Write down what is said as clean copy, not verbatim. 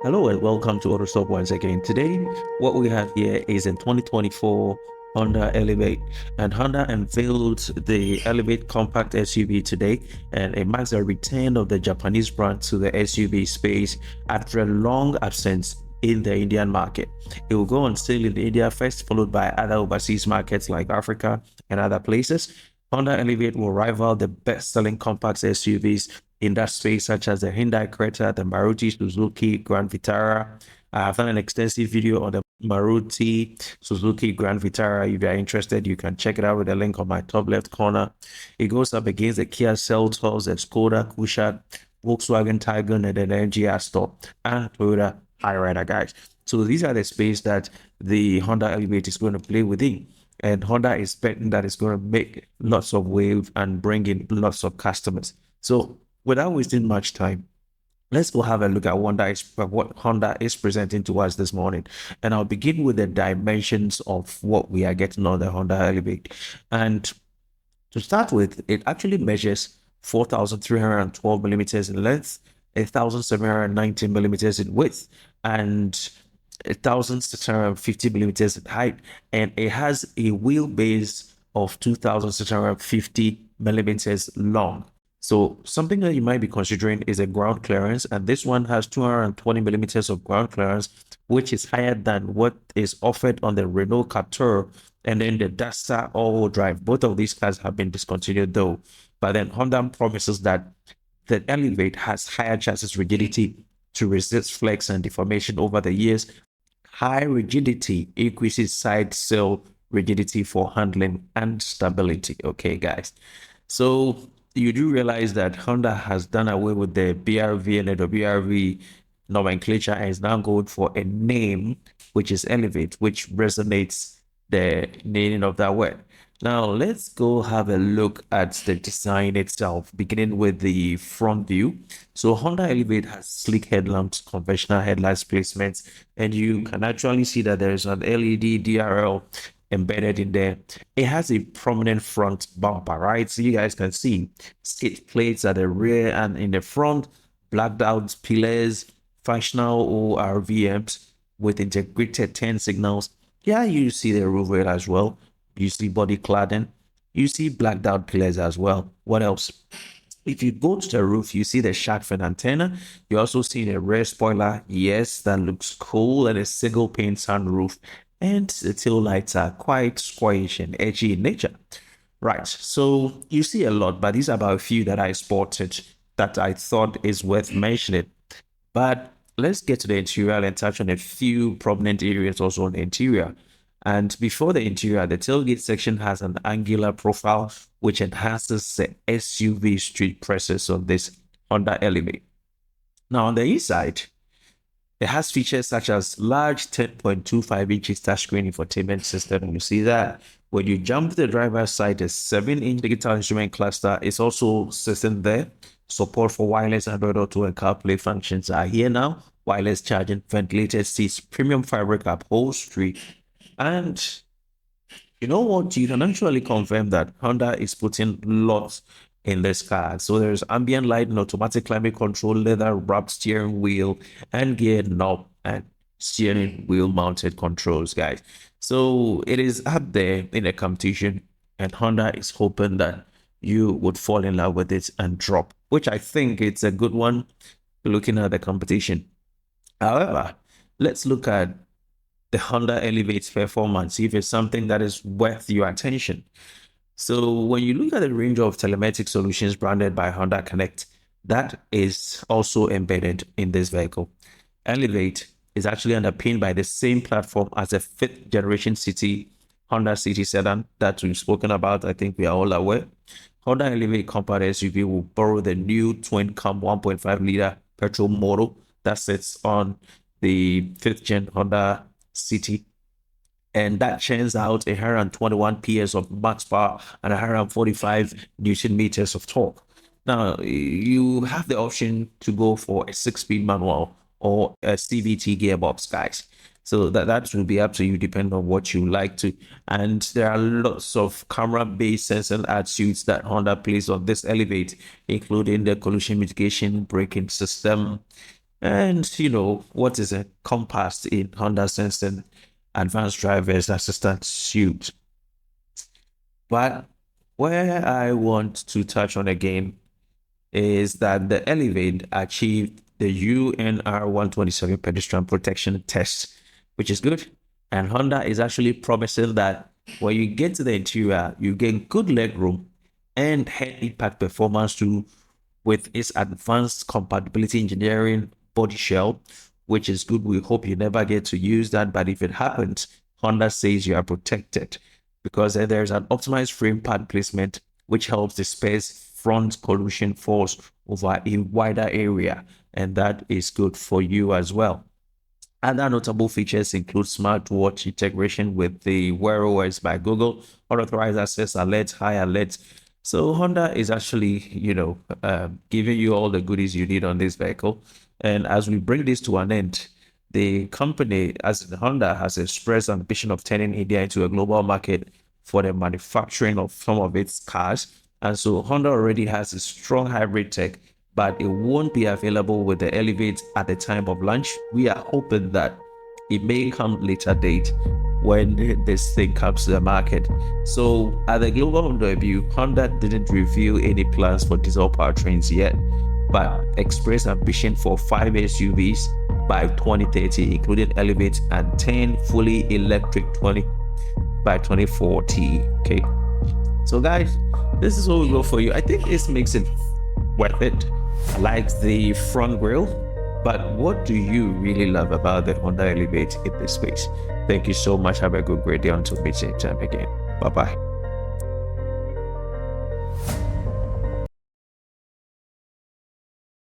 Hello and welcome to AutoStop once again. Today, what we have here is a 2024 Honda Elevate, and Honda unveiled the Elevate compact SUV today, and it marks a return of the Japanese brand to the SUV space after a long absence in the Indian market. It will go on sale in India first, followed by other overseas markets like Africa and other places. Honda Elevate will rival the best-selling compact SUVs in that space, such as the Hyundai Creta, the Maruti Suzuki Grand Vitara. I have done an extensive video on the Maruti Suzuki Grand Vitara. If you are interested, you can check it out with the link on my top left corner. It goes up against the Kia Seltos, the SKoda, Kushak, Volkswagen Taigun, and then MG Astos, and Toyota Hyryder, guys. So these are the space that the Honda Elevate is going to play within. And Honda is betting that it's going to make lots of wave and bring in lots of customers. So without wasting much time, let's go have a look at what Honda is presenting to us this morning. And I'll begin with the dimensions of what we are getting on the Honda Elevate. And to start with, it actually measures 4,312 millimeters in length, 1,790 millimeters in width, and 1,650 millimeters in height, and it has a wheelbase of 2,650 millimeters long. So something that you might be considering is a ground clearance, and this one has 220 millimeters of ground clearance, which is higher than what is offered on the Renault Captur and then the Duster all-wheel drive. Both of these cars have been discontinued though, but then Honda promises that the Elevate has higher chassis rigidity to resist flex and deformation over the years. High rigidity increases side sill rigidity for handling and stability. Okay, guys. So you do realize that Honda has done away with the BRV and the WRV nomenclature and is now going for a name which is Elevate, which resonates the meaning of that word. Now let's go have a look at the design itself, beginning with the front view. So Honda Elevate has sleek headlamps, conventional headlights placements, and you can actually see that there is an LED DRL embedded in there. It has a prominent front bumper, right? So you guys can see skid plates at the rear and in the front, blacked out pillars, functional ORVMs with integrated 10 signals. Yeah, you see the roof rail as well. You see body cladding. You see blacked out pillars as well. What else? If you go to the roof, you see the shark fin antenna. You also see the rear spoiler. Yes, that looks cool. And a single pane sunroof. And the tail lights are quite squarish and edgy in nature. Right, so you see a lot, but these are about a few that I spotted that I thought is worth mentioning. But let's get to the interior and touch on a few prominent areas also on the interior. And before the interior, the tailgate section has an angular profile which enhances the SUV street presence of this Honda Elevate. Now on the inside, it has features such as large 10.25 inches touchscreen infotainment system. You see that when you jump to the driver's side, a 7-inch digital instrument cluster is also sitting there. Support for wireless Android Auto and CarPlay functions are here now. Wireless charging, ventilated seats, premium fabric upholstery, and you know what? You can actually confirm that Honda is putting lots in this car. So there's ambient lighting, automatic climate control, leather wrapped steering wheel, and gear knob and steering wheel mounted controls, guys. So it is up there in the competition, and Honda is hoping that you would fall in love with it and drop, which I think it's a good one looking at the competition. However, let's look at the Honda Elevate's performance, if it's something that is worth your attention. So when you look at the range of telematic solutions branded by Honda Connect, that is also embedded in this vehicle. Elevate is actually underpinned by the same platform as a fifth generation Honda City sedan that we've spoken about. I think we are all aware. Honda Elevate compact SUV will borrow the new twin cam 1.5 liter petrol model that sits on the fifth gen Honda City, and that churns out 121 PS of max power and 145 Newton meters of torque. Now, you have the option to go for a 6-speed manual or a CVT gearbox, guys. So that will be up to you, depending on what you like to. And there are lots of camera-based sensor attitudes that Honda plays on this Elevate, including the collision mitigation braking system, And what is encompassed in Honda Sensing Advanced Driver's Assistant Suite. But where I want to touch on again is that the Elevate achieved the UNR 127 pedestrian protection test, which is good. And Honda is actually promising that when you get to the interior, you get good leg room and head impact performance too, with its advanced compatibility engineering body shell, which is good. We hope you never get to use that, but if it happens, Honda says you are protected because there's an optimized frame pad placement, which helps disperse front collision force over a wider area, and that is good for you as well. Other notable features include smartwatch integration with the Wear OS by Google, unauthorized access alerts, high alerts. So Honda is actually, giving you all the goodies you need on this vehicle. And as we bring this to an end, the company, as in Honda, has expressed ambition of turning India into a global market for the manufacturing of some of its cars. And so Honda already has a strong hybrid tech, but it won't be available with the Elevate at the time of launch. We are hoping that it may come later date when this thing comes to the market. So at the global debut, Honda didn't reveal any plans for diesel powertrains yet, but expressed ambition for 5 SUVs by 2030, including Elevate, and 10 fully electric by 2040. Okay. So guys, this is what we go for you. I think this makes it worth it. I like the front grille, but what do you really love about the Honda Elevate in this space? Thank you so much. Have a good great day until we meet same time again. Bye bye.